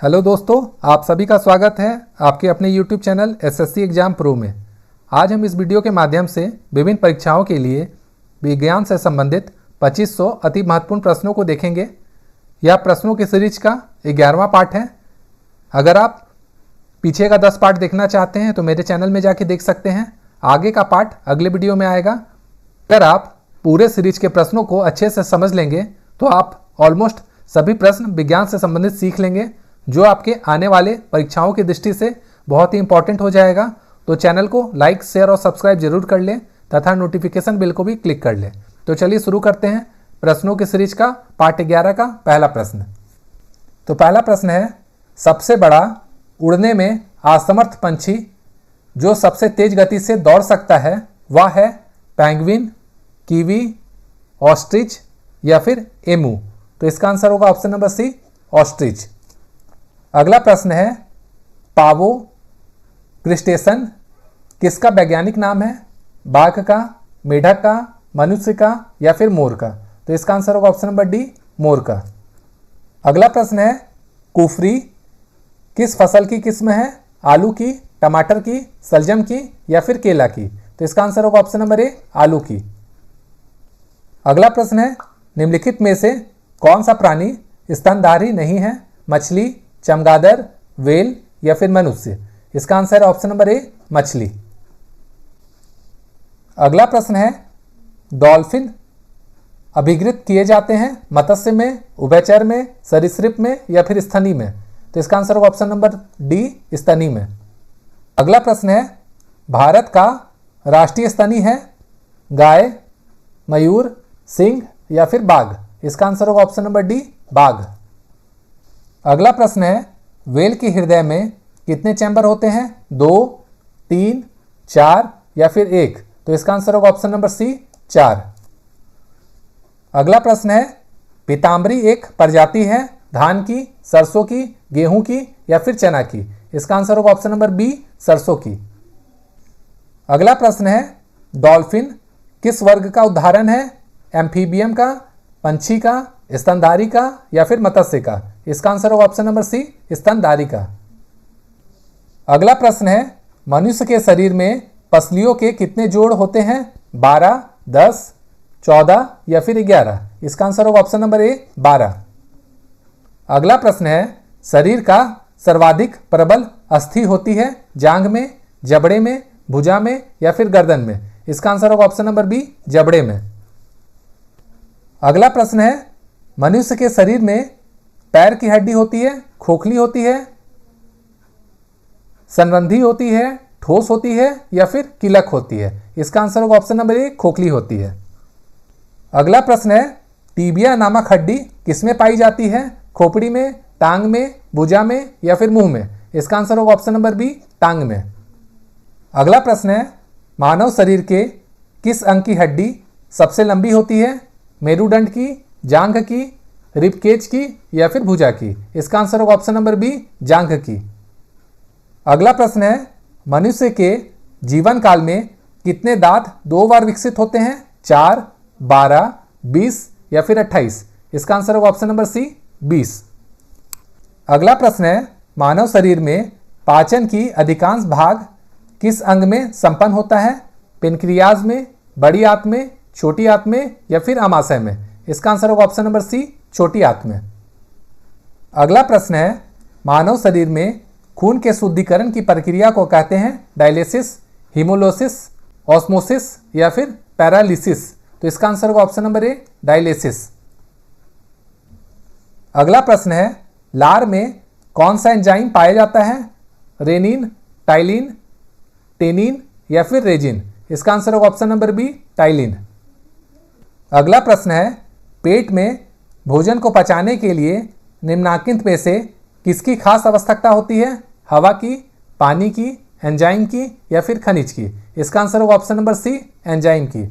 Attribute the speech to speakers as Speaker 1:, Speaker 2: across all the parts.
Speaker 1: Hello दोस्तों, आप सभी का स्वागत है आपके अपने YouTube channel SSC exam pro में। आज हम इस वीडियो के माध्यम से विभिन्न परीक्षाओं के लिए विज्ञान से संबंधित 2500 अति महत्वपूर्ण प्रश्नों को देखेंगे। यह प्रश्नों की सीरीज का 11वां पार्ट है। अगर आप पीछे का 10 पार्ट देखना चाहते हैं तो मेरे चैनल में जाके देख सकते हैं। आगे का पार्ट अगले वीडियो में आएगा। अगर आप पूरे सीरीज के प्रश्नों को अच्छे से समझ लेंगे तो आप ऑलमोस्ट सभी प्रश्न विज्ञान से संबंधित सीख लेंगे, जो आपके आने वाले परीक्षाओं की दृष्टि से बहुत ही इंपॉर्टेंट हो जाएगा। तो चैनल को लाइक, शेयर और सब्सक्राइब जरूर कर लें तथा नोटिफिकेशन बेल को भी क्लिक कर लें। तो चलिए शुरू करते हैं प्रश्नों की सीरीज का पार्ट 11 का पहला प्रश्न। तो पहला प्रश्न है, सबसे बड़ा उड़ने में असमर्थ पंछी जो सबसे तेज गति से दौड़ सकता है वह है पेंगुइन, कीवी, ऑस्ट्रिच या फिर एमू। तो इसका आंसर होगा ऑप्शन नंबर सी, ऑस्ट्रिच। अगला प्रश्न है, पावो क्रिस्टेसन किसका वैज्ञानिक नाम है? बाघ का, मेढक का, मनुष्य का या फिर मोर का? तो इसका आंसर होगा ऑप्शन नंबर डी, मोर का। अगला प्रश्न है, कुफरी किस फसल की किस्म है? आलू की, टमाटर की, सलजम की या फिर केला की? तो इसका आंसर होगा ऑप्शन नंबर ए, आलू की। अगला प्रश्न है, निम्नलिखित में से कौन सा प्राणी स्तनधारी नहीं है? मछली, चमगादड़, व्हेल या फिर मनुष्य? इसका आंसर है ऑप्शन नंबर ए, मछली। अगला प्रश्न है, डॉल्फिन अभिगृत किए जाते हैं मत्स्य में, उभयचर में, सरीसृप में या फिर स्तनी में? तो इसका आंसर होगा ऑप्शन नंबर डी, स्तनी में। अगला प्रश्न है, भारत का राष्ट्रीय स्तनी है? गाय, मयूर, सिंह या फिर बाघ? इसका आंसर होगा ऑप्शन नंबर डी, बाघ। अगला प्रश्न है, व्हेल के हृदय में कितने चैम्बर होते हैं? 2, 3, 4 या फिर 1? तो इसका आंसर होगा ऑप्शन नंबर सी, 4। अगला प्रश्न है, पीताम्बरी एक प्रजाति है धान की, सरसों की, गेहूं की या फिर चना की? इसका आंसर होगा ऑप्शन नंबर बी, सरसों की। अगला प्रश्न है, डॉल्फिन किस वर्ग का उदाहरण है? एम्फीबियम का, पंछी का, स्तनधारी का या फिर मत्स्य का? इसका आंसर होगा ऑप्शन नंबर सी, स्तनधारी का। अगला प्रश्न है, मनुष्य के शरीर में पसलियों के कितने जोड़ होते हैं? 12, 10, 14 या फिर 11? इसका आंसर होगा ऑप्शन नंबर ए, 12। अगला प्रश्न है, शरीर का सर्वाधिक प्रबल अस्थि होती है जांघ में, जबड़े में, भुजा में या फिर गर्दन में? इसका आंसर होगा ऑप्शन नंबर बी, जबड़े में। अगला प्रश्न है, मनुष्य के शरीर में पैर की हड्डी होती है, खोखली होती है, संबंधी होती है, ठोस होती है या फिर किलक होती है? इसका आंसर होगा ऑप्शन नंबर ए, खोखली होती है। अगला प्रश्न है, टीबिया नामक हड्डी किसमें पाई जाती है? खोपड़ी में, टांग में, भुजा में या फिर मुंह में? इसका आंसर होगा ऑप्शन नंबर बी, टांग में। अगला प्रश्न है, मानव शरीर के किस अंग की हड्डी सबसे लंबी होती है? मेरुदंड की, जांघ की, रिबकेज की या फिर भुजा की? इसका आंसर होगा ऑप्शन नंबर बी, जांघ की। अगला प्रश्न है, मनुष्य के जीवन काल में कितने दांत 2 बार विकसित होते हैं? 4, 12, 20 या फिर 28? इसका आंसर होगा ऑप्शन नंबर सी, 20। अगला प्रश्न है, मानव शरीर में पाचन की अधिकांश भाग किस अंग में संपन्न होता है? पेनक्रियाज में, बड़ी आंत में, छोटी आंत में या फिर अमाशय में? इसका आंसर होगा ऑप्शन नंबर सी, छोटी आंत में। अगला प्रश्न है, मानव शरीर में खून के शुद्धिकरण की प्रक्रिया को कहते हैं? डायलिसिस, हीमोलोसिस, ऑस्मोसिस या फिर पैरालिसिस? तो इसका आंसर होगा ऑप्शन नंबर ए, डायलिसिस। अगला प्रश्न है, लार में कौन सा एंजाइम पाया जाता है? रेनिन, टाइलिन, टेनिन या फिर रेजिन? इसका आंसर होगा ऑप्शन नंबर बी, टाइलिन। अगला प्रश्न है, पेट में भोजन को पचाने के लिए निम्नलिखित में से किसकी खास आवश्यकता होती है? हवा की, पानी की, एंजाइम की या फिर खनिज की? इसका आंसर होगा ऑप्शन नंबर सी, एंजाइम की।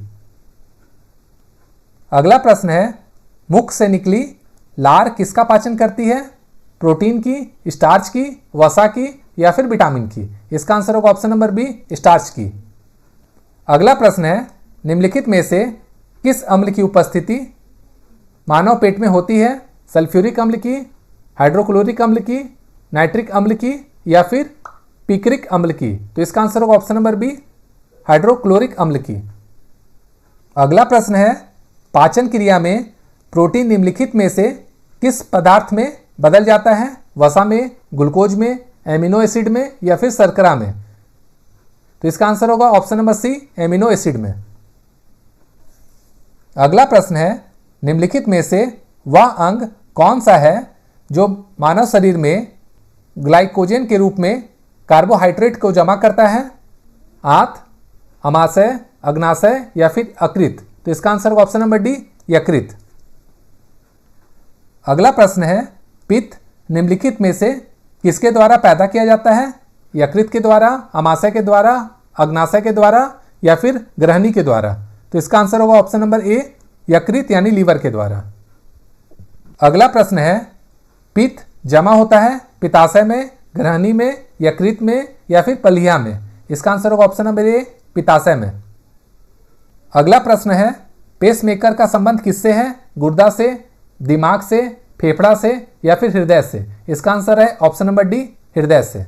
Speaker 1: अगला प्रश्न है, मुख से निकली लार किसका पाचन करती है? प्रोटीन की, स्टार्च की, वसा की या फिर विटामिन की? इसका आंसर होगा ऑप्शन नंबर बी, स्टार्च की। अगला प्रश्न है, निम्नलिखित में से किस अम्ल की उपस्थिति मानव पेट में होती है? सल्फ्यूरिक अम्ल की, हाइड्रोक्लोरिक अम्ल की, नाइट्रिक अम्ल की या फिर पिक्रिक अम्ल की? तो इसका आंसर होगा ऑप्शन नंबर बी, हाइड्रोक्लोरिक अम्ल की। अगला प्रश्न है, पाचन क्रिया में प्रोटीन निम्नलिखित में से किस पदार्थ में बदल जाता है? वसा में, ग्लूकोज में, एमिनो एसिड में या फिर शर्करा में? तो इसका आंसर होगा option number C, amino acid में। अगला प्रश्न है, निम्नलिखित में से वह अंग कौन सा है जो मानव शरीर में ग्लाइकोजन के रूप में कार्बोहाइड्रेट को जमा करता है? आंत, अमाशय, अग्नाशय या फिर यकृत? तो इसका आंसर होगा ऑप्शन नंबर डी, यकृत। अगला प्रश्न है, पित्त निम्नलिखित में से किसके द्वारा पैदा किया जाता है? यकृत के द्वारा, अमाशय के द्वारा, अग्नाशय के द्वारा या फिर ग्रहणी के द्वारा? तो इसका आंसर होगा ऑप्शन नंबर ए, यकृत यानी लीवर के द्वारा। अगला प्रश्न है, पित्त जमा होता है पित्ताशय में, ग्रहणी में, यकृत में या फिर पलिया में? इसका आंसर होगा ऑप्शन नंबर ए, पित्ताशय में। अगला प्रश्न है, पेसमेकर का संबंध किससे है? गुर्दा से, दिमाग से, फेफड़ा से या फिर हृदय से? इसका आंसर है ऑप्शन नंबर डी, हृदय से।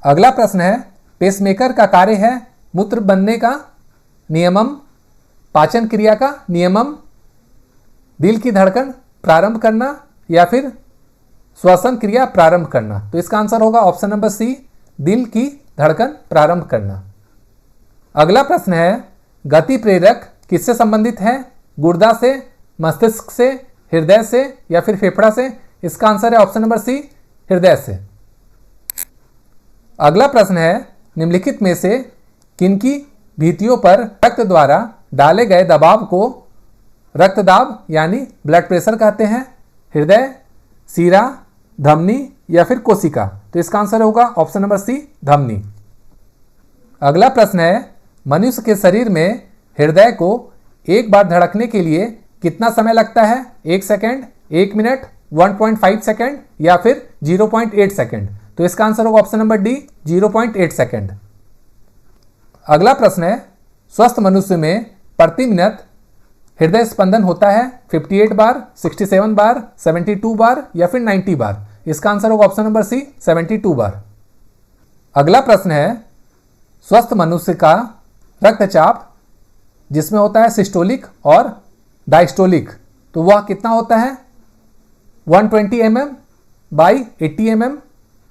Speaker 1: अगला प्रश्न है, पेसमेकर का कार्य है मूत्र बनने का नियमन, पाचन क्रिया का नियमन, दिल की धड़कन प्रारंभ करना या फिर श्वसन क्रिया प्रारंभ करना? तो इसका आंसर होगा ऑप्शन नंबर सी, दिल की धड़कन प्रारंभ करना। अगला प्रश्न है, गति प्रेरक किससे संबंधित है? गुर्दा से, मस्तिष्क से, हृदय से या फिर फेफड़ा से? इसका आंसर है ऑप्शन नंबर सी, हृदय से। अगला प्रश्न है, निम्नलिखित में से किनकी भित्तियों पर रक्त द्वारा डाले गए दबाव को रक्तदाब यानी ब्लड प्रेशर कहते हैं? हृदय, सीरा, धमनी या फिर कोशिका? तो इसका आंसर होगा ऑप्शन नंबर सी, धमनी। अगला प्रश्न है, मनुष्य के शरीर में हृदय को एक बार धड़कने के लिए कितना समय लगता है? 1 सेकेंड, 1 मिनट, 1.5 सेकेंड या फिर 0.8 सेकेंड? तो इसका आंसर होगा ऑप्शन नंबर डी, 0.8 सेकेंड। अगला प्रश्न है, स्वस्थ मनुष्य में प्रति मिनट हृदय स्पंदन होता है 58 बार, 67 बार, 72 बार या फिर 90 बार? इसका आंसर होगा ऑप्शन नंबर सी, 72 बार। अगला प्रश्न है, स्वस्थ मनुष्य का रक्तचाप जिसमें होता है सिस्टोलिक और डायस्टोलिक, तो वह कितना होता है? 120 mm by 80 mm,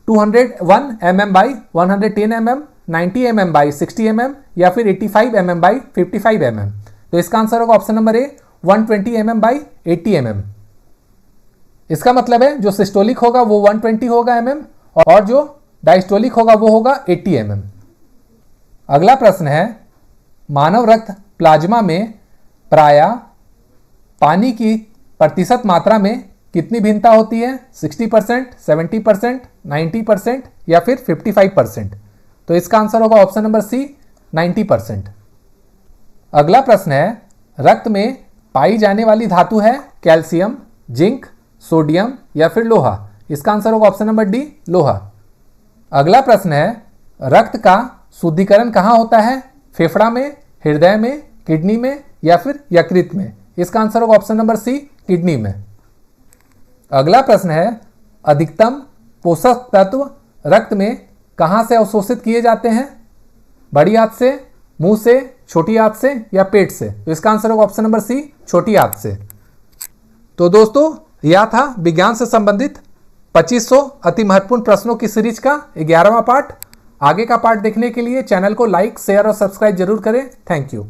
Speaker 1: 201 mm by 110 mm, 90 mm by 60 mm या फिर 85 mm बाई 55 mm? तो इसका आंसर होगा option number A, 120 mm by 80 mm। इसका मतलब है जो सिस्टोलिक होगा वो 120 होगा mm और जो डायस्टोलिक होगा वो होगा 80 mm। अगला प्रश्न है, मानव रक्त प्लाज्मा में प्रायः पानी की प्रतिशत मात्रा में कितनी भिन्नता होती है? 60%, 70%, 90% या फिर 55%? तो इसका आंसर होगा ऑप्शन नंबर सी, 90%। अगला प्रश्न है, रक्त में पाई जाने वाली धातु है कैल्शियम, जिंक, सोडियम या फिर लोहा? इसका आंसर होगा ऑप्शन नंबर डी, लोहा। अगला प्रश्न है, रक्त का शुद्धिकरण कहाँ होता है? फेफड़ा में, हृदय में, किडनी में या फिर यकृत में? इसका आंसर होगा ऑप्शन नंबर सी, किडनी में। अगला प्रश्न है, अधिकतम पोषक तत्व रक्त में कहाँ से अवशोषित किए जाते हैं? बड़ी आंत से, मुंह से, छोटी आंत से या पेट से? तो इसका आंसर होगा ऑप्शन नंबर सी, छोटी आंत से। तो दोस्तों, यह था विज्ञान से संबंधित 2500 अति महत्वपूर्ण प्रश्नों की सीरीज का 11वां पार्ट। आगे का पार्ट देखने के लिए चैनल को लाइक, शेयर और सब्सक्राइब जरूर करें। Thank you.